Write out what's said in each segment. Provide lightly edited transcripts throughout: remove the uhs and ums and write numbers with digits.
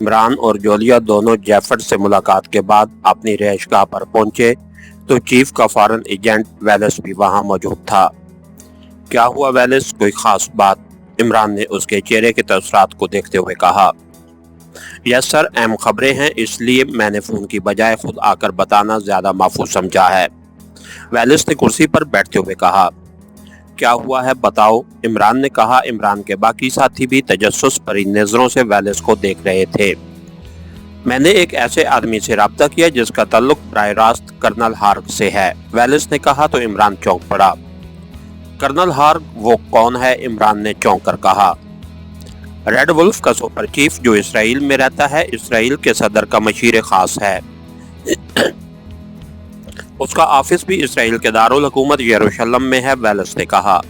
इमरान और जोलिया दोनों जैफर से मुलाकात के बाद अपनी रिहाइशगाह पर पहुंचे तो चीफ का फॉरेन एजेंट वेलिस भी वहां मौजूद था। क्या हुआ वेलिस, कोई खास बात? इमरान ने उसके चेहरे के तअस्सुरात को देखते हुए कहा। यस सर, अहम खबरें हैं, इसलिए मैंने फोन की बजाय खुद आकर बताना ज्यादा माफूज समझा है। वेलिस ने कुर्सी पर बैठते हुए कहा। क्या हुआ है बताओ, इमरान ने कहा। इमरान के बाकी साथी भी तजस्सुस भरी नजरों से वेलिस को देख रहे थे। मैंने एक ऐसे आदमी से राब्ता किया जिसका ताल्लुक बराह रास्त कर्नल हार्ग से है, वेलिस ने कहा तो इमरान चौंक पड़ा। कर्नल हार्ग वो कौन है? इमरान ने चौंक कर कहा। रेड वुल्फ का सुपर चीफ जो इसराइल में रहता है, इसराइल के सदर का मशीर खास है। उसका ऑफिस भी इसराइल के दारुल हुकूमत यरूशलेम में है, वेलिस ने कहा।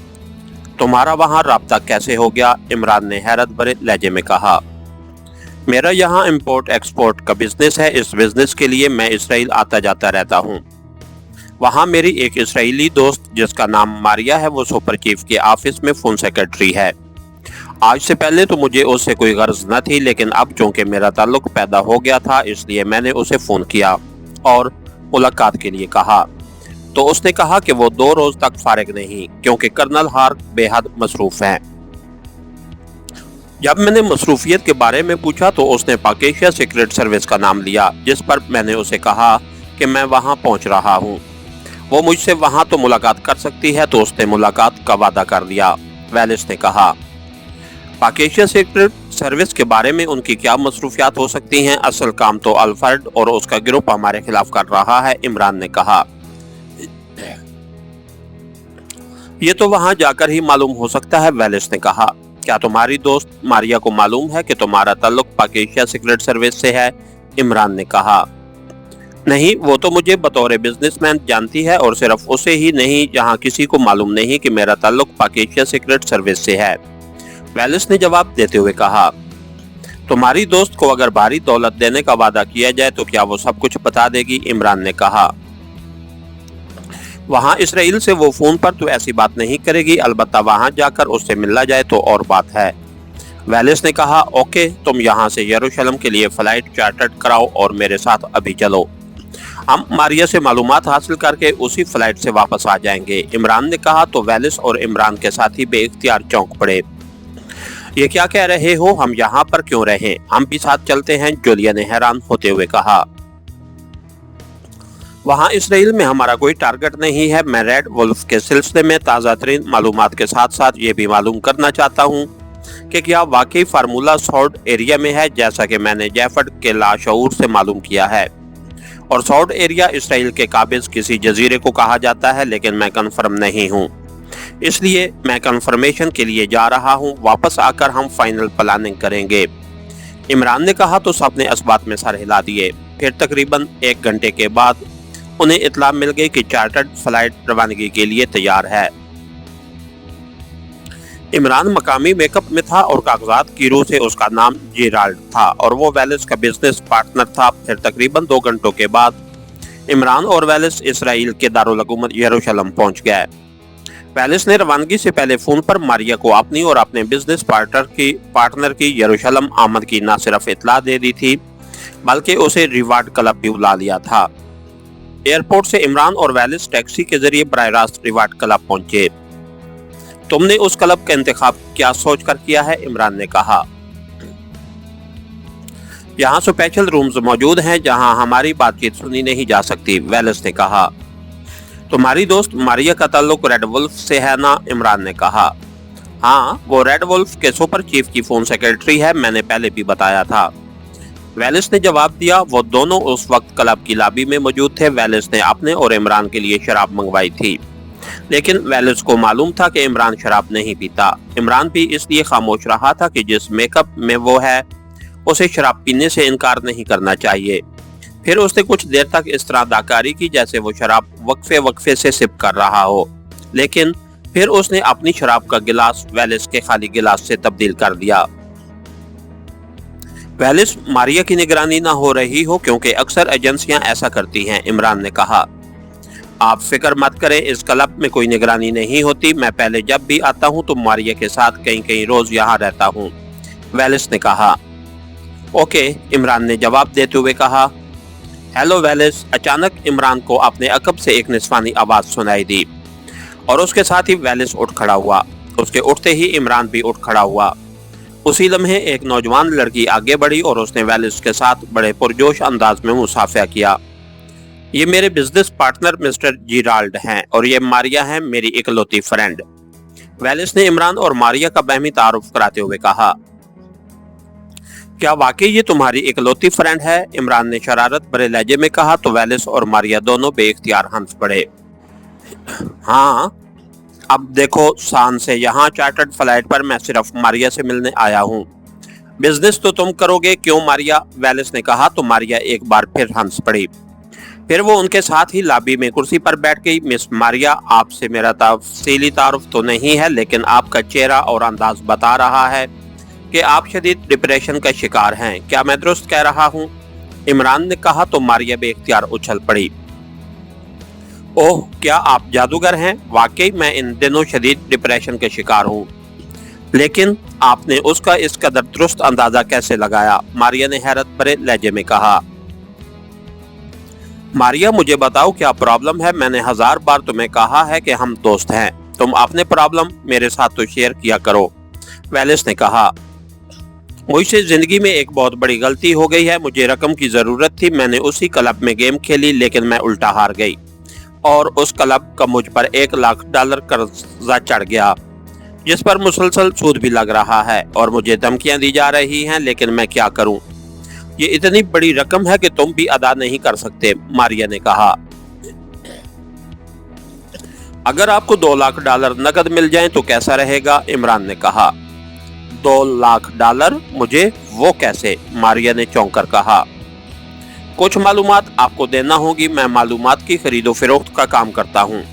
तुम्हारा वहां राब्ता कैसे हो गया? इमरान ने हैरत भरे लहजे में कहा। मेरा यहाँ इंपोर्ट एक्सपोर्ट का बिजनेस है, इस बिजनेस के लिए मैं इसराइल आता जाता रहता हूँ। वहाँ मेरी एक इसराइली दोस्त जिसका नाम मारिया है, वो सुपर चीफ के ऑफिस में फोन सेक्रेटरी है। आज से पहले तो मुझे उससे कोई गर्ज न थी, लेकिन अब चूंकि मेरा ताल्लुक पैदा हो गया था, इसलिए मैंने उसे फोन किया और मुलाकात के लिए कहा। तो उसने कहा कि वो 2 रोज तक फारिग नहीं, क्योंकि कर्नल हार्ग बेहद मसरूफ हैं। जब मैंने मसरूफियत के बारे में पूछा तो उसने पाकिस्तान सीक्रेट सर्विस का नाम लिया, जिस पर मैंने उसे कहा कि मैं वहां पहुंच रहा हूं। वो मुझसे वहां तो मुलाकात कर सकती है, तो उसने मुलाकात का वादा कर दिया, वेलिस ने कहा। पाकिस्तान सीक्रेट सर्विस के बारे में उनकी क्या मसरूफियात हो सकती हैं? असल काम तो अल-फर्द और उसका ग्रुप हमारे खिलाफ कर रहा है, इमरान ने कहा। ये तो वहां जाकर ही मालूम हो सकता है, वेलिस ने कहा। क्या तुम्हारी दोस्त मारिया को मालूम है कि तुम्हारा ताल्लुक पाकिस्तान सीक्रेट सर्विस से है? इमरान ने कहा। नहीं, वो तो मुझे बतौर बिजनेसमैन जानती है, और सिर्फ उसे ही नहीं, यहाँ किसी को मालूम नहीं कि मेरा ताल्लुक पाकिस्तान सीक्रेट सर्विस से है, वेलिस ने जवाब देते हुए कहा। तुम्हारी दोस्त को अगर भारी दौलत देने का वादा किया जाए तो क्या वो सब कुछ बता देगी? इमरान ने कहा। वहां इसराइल से वो फोन पर तो ऐसी बात नहीं करेगी, अलबत्ता वहां जाकर उससे मिलना जाए तो और बात है, वेलिस ने कहा। ओके, तुम यहाँ से यरूशलेम के लिए फ्लाइट चार्टर्ड कराओ और मेरे साथ अभी चलो। हम मारिया से मालूमात हासिल करके उसी फ्लाइट से वापस आ जाएंगे, इमरान ने कहा। तो वेलिस और इमरान के साथी बेइख्तियार चौंक पड़े। ये क्या कह रहे हो? हम यहाँ पर क्यों रहें? हम भी साथ चलते हैं, जोलिया ने हैरान होते हुए कहा। वहाँ इसराइल में हमारा कोई टारगेट नहीं है। मैं रेड वुल्फ के सिलसिले में ताज़ा तरीन मालूमात के साथ साथ ये भी मालूम करना चाहता हूँ कि क्या वाकई फार्मूला सौड एरिया में है, जैसा कि मैंने जैफर के लाशऊर से मालूम किया है। और सौड एरिया इसराइल के काबिज किसी जजीरे को कहा जाता है, लेकिन मैं कन्फर्म नहीं हूँ, इसलिए मैं कंफर्मेशन के लिए जा रहा हूं। वापस आकर हम फाइनल प्लानिंग करेंगे, इमरान ने कहा। तो सबने इस बात में सर हिला दिए। फिर तकरीबन 1 घंटे के बाद उन्हें इत्तला मिल गई कि चार्टर्ड फ्लाइट रवानगी के लिए तैयार है। इमरान मकामी मेकअप में था और कागजात की रूह से उसका नाम जेराल्ड था, और वो वेलिस का बिजनेस पार्टनर था। फिर तकरीबन 2 घंटों के बाद इमरान और वेलिस इसराइल के दारुल हुकूमत यरूशलेम पहुंच गए। वेलिस ने रवानगी से पहले फोन पर मारिया को अपनी और अपने बिजनेस पार्टनर की यरूशलेम आमद की न सिर्फ इत्तला दे दी थी, बल्कि उसे रिवार्ड क्लब भी बुला लिया था। एयरपोर्ट से इमरान और वेलिस टैक्सी के जरिए बराह रास्त रिवार्ड क्लब पहुंचे। तुमने उस क्लब का इंतखाब क्या सोच कर किया है? इमरान ने कहा। यहाँ स्पेशल रूम्स मौजूद हैं जहाँ हमारी बातचीत सुनी नहीं जा सकती, वेलिस ने कहा। तुम्हारी दोस्त मारिया का ताल्लुक रेड वुल्फ से है ना? इमरान ने कहा। हाँ, वो रेड वुल्फ के सुपर चीफ की फोन सेक्रेटरी है, मैंने पहले भी बताया था, वेलिस ने जवाब दिया। वो दोनों उस वक्त क्लब की लॉबी में मौजूद थे। वेलिस ने अपने और इमरान के लिए शराब मंगवाई थी, लेकिन वेलिस को मालूम था कि इमरान शराब नहीं पीता। इमरान भी इसलिए खामोश रहा था कि जिस मेकअप में वो है, उसे शराब पीने से इनकार नहीं करना चाहिए। फिर उसने कुछ देर तक इस तरह अदाकारी की जैसे वो शराब वक्फे वक्फे से सिप कर रहा हो, लेकिन फिर उसने अपनी शराब का गिलास वेलिस के खाली गिलास से तब्दील कर दिया। वेलिस, मारिया की निगरानी ना हो रही हो, क्योंकि अक्सर एजेंसियां ऐसा करती हैं, इमरान ने कहा। आप फिक्र मत करें, इस क्लब में कोई निगरानी नहीं होती। मैं पहले जब भी आता हूं तो मारिया के साथ कई रोज यहाँ रहता हूं, वेलिस ने कहा। ओके, इमरान ने जवाब देते हुए कहा। हेलो वेलिस। अचानक इमरान को अपने अकब से एक निस्वानी आवाज सुनाई दी और उसके साथ ही वेलिस उठ खड़ा हुआ। उसके उठते ही इमरान भी उठ खड़ा हुआ। उसी लम्हे एक नौजवान लड़की आगे बढ़ी और उसने वेलिस के साथ बड़े पुरजोश अंदाज में मुसाफिया किया। ये मेरे बिजनेस पार्टनर मिस्टर जिराल्ड हैं और ये मारिया है, मेरी इकलौती फ्रेंड। वेलिस ने इमरान और मारिया का बाहमी तारुफ कराते हुए कहा। क्या वाकई ये तुम्हारी इकलौती फ्रेंड है? इमरान ने शरारत भरे लहजे में कहा तो वेलिस और मारिया दोनों बेइख्तियार हंस पड़े। हाँ, अब देखो शान से, यहाँ चार्टर्ड फ्लाइट पर मैं सिर्फ मारिया से मिलने आया हूँ। बिजनेस तो तुम करोगे क्यों मारिया? वेलिस ने कहा तो मारिया एक बार फिर हंस पड़ी। फिर वो उनके साथ ही लॉबी में कुर्सी पर बैठ गई। मिस मारिया, आपसे मेरा तफसीली तारुफ तो नहीं है, लेकिन आपका चेहरा और अंदाज बता रहा है कि आप शदीद डिप्रेशन का शिकार हैं। क्या मैं दुरुस्त कह रहा हूँ? इमरान ने कहा तो मारिया बेख्तियार उछल पड़ी। ओह, क्या आप जादूगर हैं? वाकई मैं इन दिनों शदीद डिप्रेशन के शिकार हूँ। लेकिन आपने उसका इस कदर दुरुस्त अंदाजा कैसे लगाया? मारिया ने हैरत भरे लहजे में कहा। मारिया, मुझे बताओ क्या प्रॉब्लम है? मैंने 1000 बार तुम्हें कहा है कि हम दोस्त हैं। तुम अपने प्रॉब्लम मेरे साथ तो शेयर किया करो। वेलिस ने कहा। मुझसे जिंदगी में एक बहुत बड़ी गलती हो गई है। मुझे रकम की जरूरत थी। मैंने उसी क्लब में गेम खेली, लेकिन मैं उल्टा हार गई और उस क्लब का मुझ पर $1 लाख कर्जा चढ़ गया, जिस पर मुसलसल सूद भी लग रहा है और मुझे धमकियां दी जा रही हैं। लेकिन मैं क्या करूं? ये इतनी बड़ी रकम है कि तुम भी अदा नहीं कर सकते। मारिया ने कहा। अगर आपको $2 लाख नकद मिल जाएं तो कैसा रहेगा? इमरान ने कहा। $2 लाख? मुझे? वो कैसे? मारिया ने चौंक कर कहा। कुछ मालूमात आपको देना होगी। मैं मालूमात की खरीदो फरोख्त का काम करता हूँ।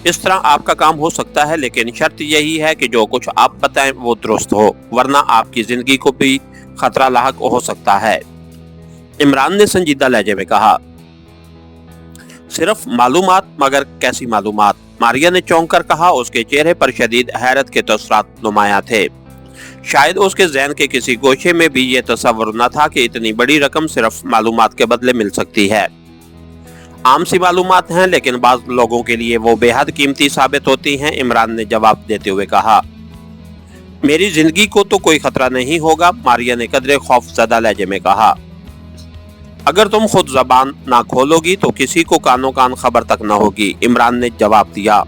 इस तरह आपका काम हो सकता है, लेकिन शर्त यही है कि जो कुछ आप बताएं वो दुरुस्त हो, वरना आपकी जिंदगी को भी खतरा लाहक हो सकता है। इमरान ने संजीदा लहजे में कहा। सिर्फ मालूमात? मगर कैसी मालूमात? मारिया ने चौंक कर कहा। उसके चेहरे पर शदीद हैरत के तसरात नुमाया थे। शायद उसके ज़हन के किसी गोशे में भी ये तसव्वुर न था कि इतनी बड़ी रकम सिर्फ मालूमात के बदले मिल सकती है। आम सी मालूमात हैं, लेकिन बाज़ लोगों के लिए वो बेहद कीमती साबित होती हैं। इमरान ने जवाब देते हुए कहा। मेरी जिंदगी को तो कोई खतरा नहीं होगा। मारिया ने कदरे खौफजदा लहजे में कहा। अगर तुम खुद जबान ना खोलोगी तो किसी को कानो कान खबर तक न होगी। इमरान ने जवाब दिया।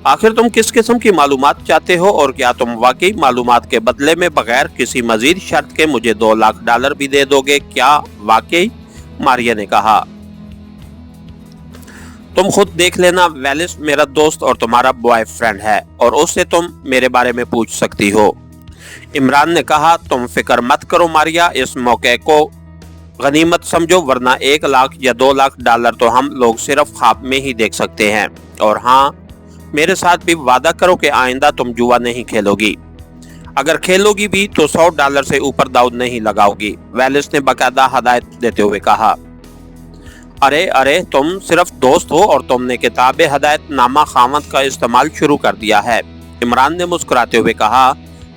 आखिर तुम किस किस्म की मालूमात चाहते हो और क्या तुम वाकई मालूमात के बदले में बगैर किसी मजीद शर्त के मुझे $2 लाख भी दे दोगे? क्या वाकई? मारिया ने कहा। तुम खुद देख लेना। वेलिस मेरा दोस्त और तुम्हारा बॉयफ्रेंड है और उससे तुम मेरे बारे में पूछ सकती हो। इमरान ने कहा। तुम फिक्र मत करो मारिया, इस मौके को गनीमत समझो, वरना $1 लाख या $2 लाख तो हम लोग सिर्फ ख्वाब में ही देख सकते हैं। और हाँ, मेरे साथ भी वादा करो कि आइंदा तुम जुआ नहीं खेलोगी। अगर खेलोगी भी तो $100 से ऊपर दाव नहीं लगाओगी। वेलिस ने बाकायदा हदायत देते हुए कहा। अरे अरे, तुम सिर्फ दोस्त हो और तुमने किताब हदायत नामा खामत का इस्तेमाल शुरू कर दिया है। इमरान ने मुस्कुराते हुए कहा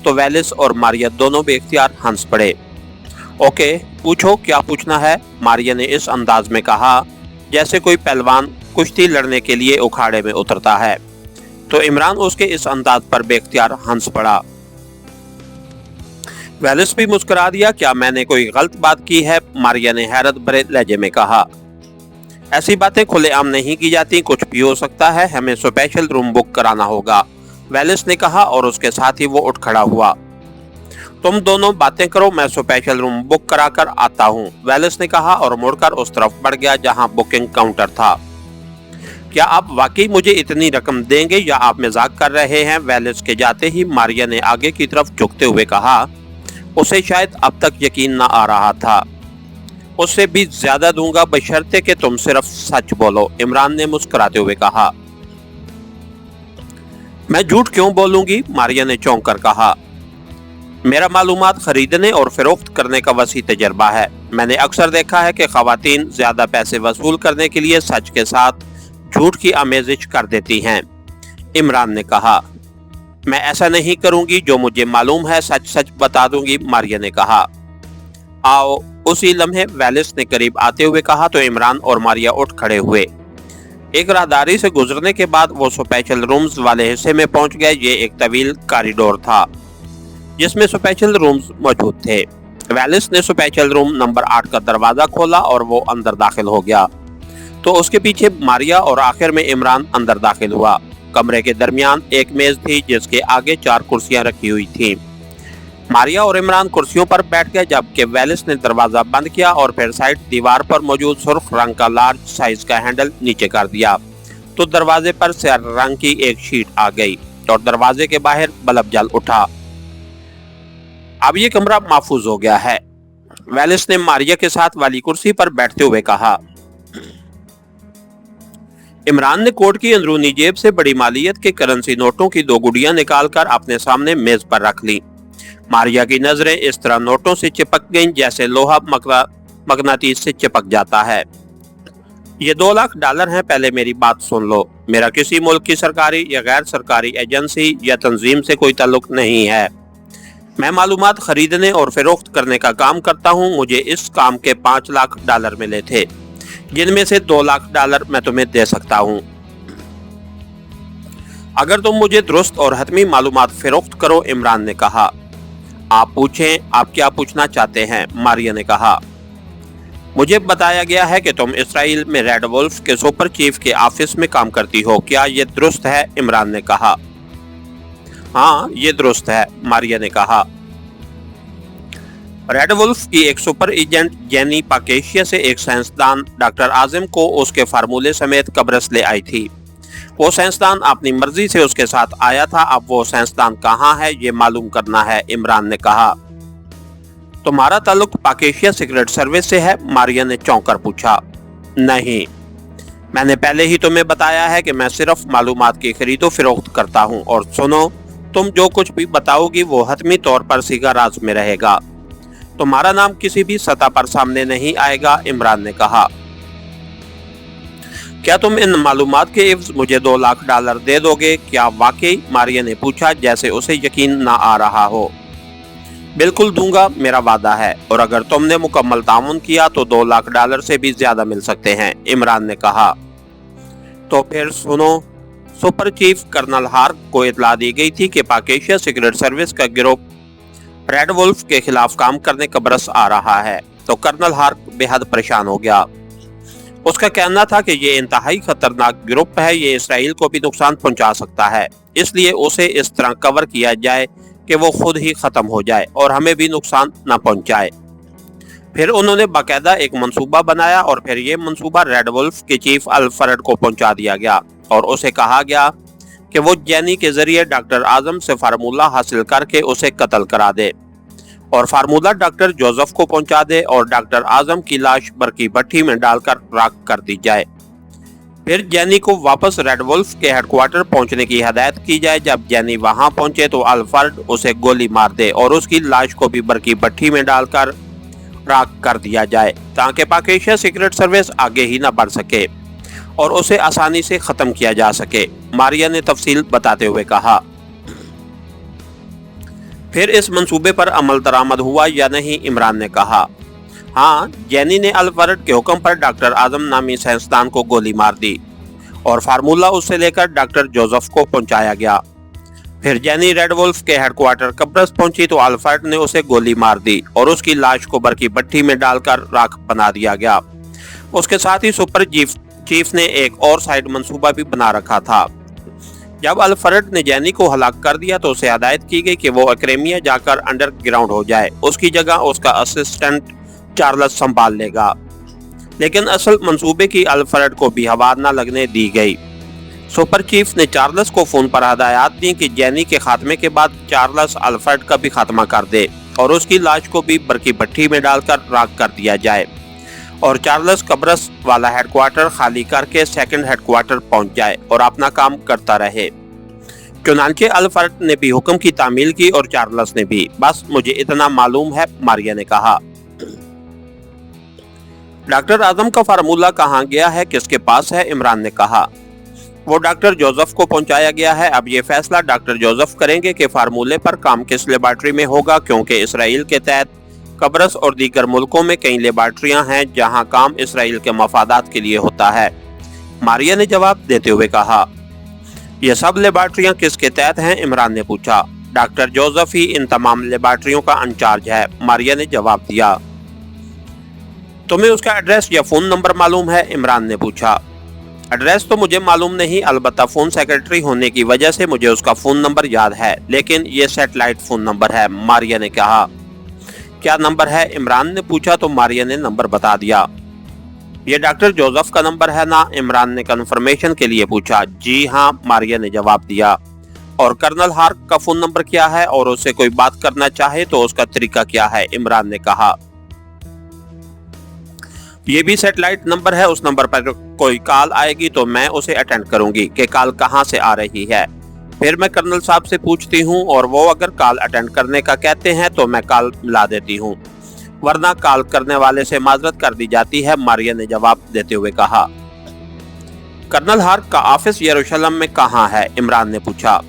तो वेलिस और मारिया दोनों बेख्तियार हंस पड़े। ओके, पूछो क्या पूछना है? मारिया ने इस अंदाज में कहा जैसे कोई पहलवान कुश्ती लड़ने के लिए उखाड़े में उतरता है। तो इमरान उसके इस अंदाज पर बेख्तियार हंस पड़ा। वेलिस भी मुस्कुरा दिया। क्या मैंने कोई गलत बात की है? मारिया ने हैरत भरे लहजे में कहा। ऐसी बातें खुलेआम नहीं की जाती। कुछ भी हो सकता है। हमें स्पेशल रूम बुक कराना होगा, वेलिस ने कहा और उसके साथ ही वो उठ खड़ा हुआ। तुम दोनों बातें करो, मैं स्पेशल रूम बुक कराकर आता हूँ, वेलिस ने कहा और मुड़कर उस तरफ बढ़ गया जहाँ बुकिंग काउंटर था। क्या आप वाकई मुझे इतनी रकम देंगे या आप मजाक कर रहे हैं? वेलिस के जाते ही मारिया ने आगे की तरफ झुकते हुए कहा। उसे शायद अब तक यकीन न आ रहा था। उससे भी ज्यादा दूंगा बशर्ते कि तुम सिर्फ सच बोलो, इमरान ने मुस्कुराते हुए कहा। मैं झूठ क्यों बोलूंगी? मारिया ने चौंक कर कहा। मेरा मालूमात खरीदने और फरोख्त करने का वसी तजर्बा है। मैंने अक्सर देखा है कि खवातीन ज्यादा पैसे वसूल करने के लिए सच के साथ झूठ की आमेजिश कर देती हैं। इमरान ने कहा। मैं ऐसा नहीं करूंगी। जो मुझे मालूम है सच सच बता दूंगी, मारिया ने कहा। आओ। उसी लम्हे वेलिस ने करीब आते हुए कहा तो इमरान और मारिया उठ खड़े हुए। एक राहदारी से गुजरने के बाद वो स्पेशल रूम्स वाले हिस्से में पहुंच गए। ये एक तवील कॉरिडोर था जिसमें स्पेशल रूम्स मौजूद थे। वेलिस ने स्पेशल रूम नंबर 8 का दरवाजा खोला और वो अंदर दाखिल हो गया तो उसके पीछे मारिया और आखिर में इमरान अंदर दाखिल हुआ। कमरे के दरमियान एक मेज थी जिसके आगे 4 कुर्सियां रखी हुई थीं। मारिया और इमरान कुर्सियों पर बैठ गए जबकि वेलिस ने दरवाजा बंद किया और फिर साइड दीवार पर मौजूद सुर्ख रंग का लार्ज साइज का हैंडल नीचे कर दिया तो दरवाजे पर स्याह रंग की एक शीट आ गई और दरवाजे के बाहर बल्ब जल उठा। अब ये कमरा महफूज हो गया है, वेलिस ने मारिया के साथ वाली कुर्सी पर बैठते हुए कहा। इमरान ने कोट की अंदरूनी जेब से बड़ी मालियत के करेंसी नोटों की 2 गुड़ियां निकालकर अपने सामने मेज पर रख ली। मारिया की नजरें इस तरह नोटों से चिपक गईं जैसे लोहा मगनातीस से चिपक जाता है। ये $2 लाख हैं। पहले मेरी बात सुन लो। मेरा किसी मुल्क की सरकारी या गैर सरकारी एजेंसी या तंजीम से कोई ताल्लुक नहीं है। मैं मालूमात खरीदने और फरोख्त करने का काम करता हूँ। मुझे इस काम के $5 लाख मिले थे जिनमें से $2 लाख मैं तुम्हें दे सकता हूँ अगर तुम मुझे दुरुस्त और हतमी मालूमात फरोख्त करो। इमरान ने कहा। आप पूछें, आप क्या पूछना चाहते हैं? मारिया ने कहा। मुझे बताया गया है कि तुम इसराइल में रेड वुल्फ के सुपर चीफ के ऑफिस में काम करती हो, क्या ये दुरुस्त है? इमरान ने कहा। हाँ, ये दुरुस्त है, मारिया ने कहा। रेड वुल्फ की एक सुपर एजेंट जेनी पाकेशिया से एक साइंसदान डॉक्टर आजिम को उसके फार्मूले समेत कब्रस ले आई थी। वो साइंसदान अपनी मर्जी से उसके साथ आया था। अब वो साइंसदान कहाँ है ये मालूम करना है, इमरान ने कहा। तुम्हारा ताल्लुक पाकेशिया सीक्रेट सर्विस से है? मारिया ने चौंक कर पूछा। नहीं, मैंने पहले ही तुम्हें बताया है कि मैं सिर्फ मालूमात की खरीदो फरोख्त करता हूँ। और सुनो, तुम जो कुछ भी बताओगी वो हतमी तौर पर सीधा राज में रहेगा। तुम्हारा नाम किसी भी सतह पर सामने नहीं आएगा, इमरान ने कहा। क्या तुम इन मालूमात के एवज मुझे $2 लाख दे दोगे? क्या वाकई? मारिया ने पूछा जैसे उसे यकीन ना आ रहा हो। बिल्कुल दूंगा, मेरा वादा है। और अगर तुमने मुकम्मल ताउन किया तो $2 लाख से भी ज्यादा मिल सकते हैं, इमरान ने कहा। तो फिर सुनो, सुपर चीफ कर्नल हार्क को इतला दी गई थी कि पाकेशिया सीक्रेट सर्विस का गिरोह रेड वुल्फ के खिलाफ काम करने का बरस आ रहा है। तो कर्नल हार्क बेहद परेशान हो गया। उसका कहना था कि ये इंतहाई खतरनाक ग्रुप है, ये इसराइल को भी नुकसान पहुंचा सकता है, इसलिए उसे इस तरह कवर किया जाए कि वो खुद ही खत्म हो जाए और हमें भी नुकसान न पहुंचाए। फिर उन्होंने बाकायदा एक मंसूबा बनाया और फिर ये मंसूबा रेड वुल्फ के चीफ अल-फरद को पहुंचा दिया गया और उसे कहा गया कि वो जेनी के जरिए डॉक्टर आजम से फार्मूला हासिल करके उसे कत्ल करा दे और फार्मूला डॉक्टर जोसेफ को पहुंचा दे और डॉक्टर आजम की लाश बरकी भट्टी में डालकर राख कर दी जाए। फिर जेनी को वापस रेड वुल्फ के हेडक्वार्टर पहुंचने की हदायत की जाए। जब जेनी वहां पहुंचे तो अल-फरद उसे गोली मार दे और उसकी लाश को भी बरकी भट्टी में डालकर राख कर दिया जाए ताकि पाकेशिया सीक्रेट सर्विस आगे ही न बढ़ सके और उसे आसानी से खत्म किया जा सके, मारिया ने तफसील बताते हुए कहा। फिर इस मंसूबे पर अमल दरामद हुआ या नहीं, इमरान ने कहा। हाँ, जेनी ने अल-फरद के हुक्म पर डॉक्टर आजम नामी साइंसदान को गोली मार दी और फार्मूला उससे लेकर डॉक्टर जोसेफ को पहुंचाया गया। फिर जेनी रेड वुल्फ के हेडक्वार्टर कब्रस पहुंची तो अल-फरद ने उसे गोली मार दी और उसकी लाश को बरकी भट्टी में डालकर राख बना दिया गया। उसके साथ ही सुपर चीफ ने एक और साइड मंसूबा भी बना रखा था। जब अल-फरद ने जेनी को हलाक कर दिया तो उसे हदायत की गई कि वो अक्रेमिया जाकर अंडरग्राउंड हो जाए, उसकी जगह उसका असिस्टेंट चार्ल्स संभाल लेगा। लेकिन असल मंसूबे की अल-फरद को भी हवा न लगने दी गई। सुपर चीफ ने चार्ल्स को फोन पर हदायत दी कि जेनी के खात्मे के बाद चार्ल्स अल-फरद का भी खात्मा कर दे और उसकी लाश को भी बरकी भट्टी में डालकर राख कर दिया जाए और चार्ल्स कब्रस वाला हेडक्वार्टर खाली करके सेकंड हेडक्वार्टर पहुंच जाए और अपना काम करता रहे। चुनांचे अल-फरद ने भी हुक्म की तामील की और चार्ल्स ने भी। बस मुझे इतना मालूम है, मारिया ने कहा। डॉक्टर आजम का फार्मूला कहाँ गया है, किसके पास है, इमरान ने कहा। वो डॉक्टर जोसेफ को पहुंचाया गया है। अब ये फैसला डॉक्टर जोसेफ करेंगे कि फार्मूले पर काम किस लेबॉर्ट्री में होगा, क्योंकि इसराइल के तहत कब्रस और दीगर मुल्कों में कई लेबार्ट्रियां हैं जहां काम इसराइल के मफादात के लिए होता है। मारिया ने जवाब देते हुए कहा। ये सब लेबार्ट्रियां किसके तहत हैं? इमरान ने पूछा। डॉक्टर जोसेफ ही इन तमाम लेबार्ट्रियों का इंचार्ज है, मारिया ने जवाब दिया। तुम्हें उसका एड्रेस या फोन नंबर मालूम है? इमरान ने पूछा। एड्रेस तो मुझे मालूम नहीं, अलबत्ता फोन सेक्रेटरी होने की वजह से मुझे उसका फोन नंबर याद है, लेकिन ये सैटेलाइट फोन नंबर है, मारिया ने कहा। क्या नंबर है? इमरान ने पूछा तो मारिया ने नंबर बता दिया। ये डॉक्टर जोसेफ का नंबर है ना? इमरान ने कंफर्मेशन के लिए पूछा। जी हाँ, मारिया ने जवाब दिया। और कर्नल हार्क का फोन नंबर क्या है और उससे कोई बात करना चाहे तो उसका तरीका क्या है? इमरान ने कहा। ये भी सैटेलाइट नंबर है, उस नंबर पर कोई कॉल आएगी तो मैं उसे अटेंड करूंगी कि कॉल कहां से आ रही है। फिर मैं कर्नल साहब से पूछती हूं और वो अगर कॉल अटेंड करने का कहते हैं तो मैं कॉल मिला देती हूं, वरना कॉल करने वाले से माजरत कर दी जाती है, मारिया ने जवाब देते हुए कहा। कर्नल हार्क का ऑफिस यरूशलेम में कहां है? इमरान ने पूछा।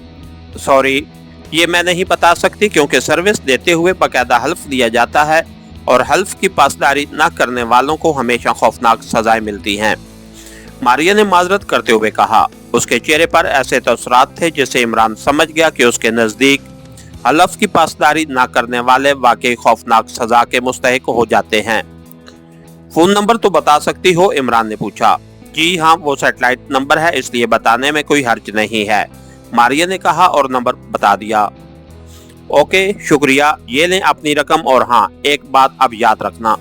सॉरी, ये मैं नहीं बता सकती क्योंकि सर्विस देते हुए बाकायदा हल्फ दिया जाता है और हल्फ की पासदारी न करने वालों को हमेशा खौफनाक सजाएं मिलती हैं, मारिया ने माजरत करते हुए कहा। उसके चेहरे पर ऐसे तसरात थे जिससे इमरान समझ गया कि उसके नजदीक हल्फ की पासदारी न करने वाले वाकई खौफनाक सजा के मुस्तहिक हो जाते हैं। फोन नंबर तो बता सकती हो? इमरान ने पूछा। जी हाँ, वो सैटेलाइट नंबर है, इसलिए बताने में कोई हर्ज नहीं है, मारिया ने कहा और नंबर बता दिया। ओके, शुक्रिया, ये लें अपनी रकम। और हाँ, एक बात अब याद रखना,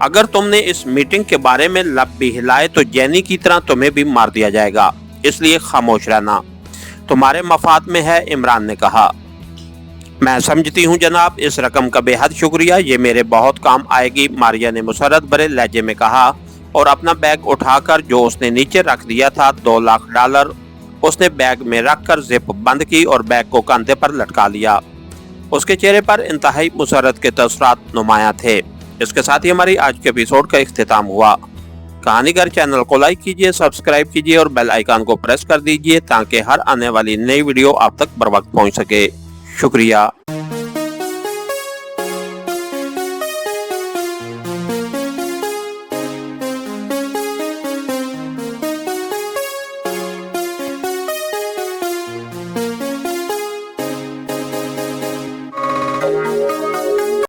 अगर तुमने इस मीटिंग के बारे में लब भी हिलाए तो जैनी की तरह तुम्हें भी मार दिया जाएगा, इसलिए खामोश रहना, तुम्हारे मफाद में है, इमरान ने कहा। मैं समझती हूँ जनाब, इस रकम का बेहद शुक्रिया, ये मेरे बहुत काम आएगी, मारिया ने मुसरत भरे लहजे में कहा और अपना बैग उठाकर जो उसने नीचे रख दिया था, $2 लाख, उसने बैग में रखकर जिप बंद की और बैग को कंधे पर लटका लिया। उसके चेहरे पर इंतहाई मुसरत के तसरात नुमाया थे। इसके साथ ही हमारी आज के एपिसोड का इख्तिताम हुआ। कहानीगर चैनल को लाइक कीजिए, सब्सक्राइब कीजिए और बेल आइकन को प्रेस कर दीजिए ताकि हर आने वाली नई वीडियो आप तक बर वक्त पहुंच सके। शुक्रिया।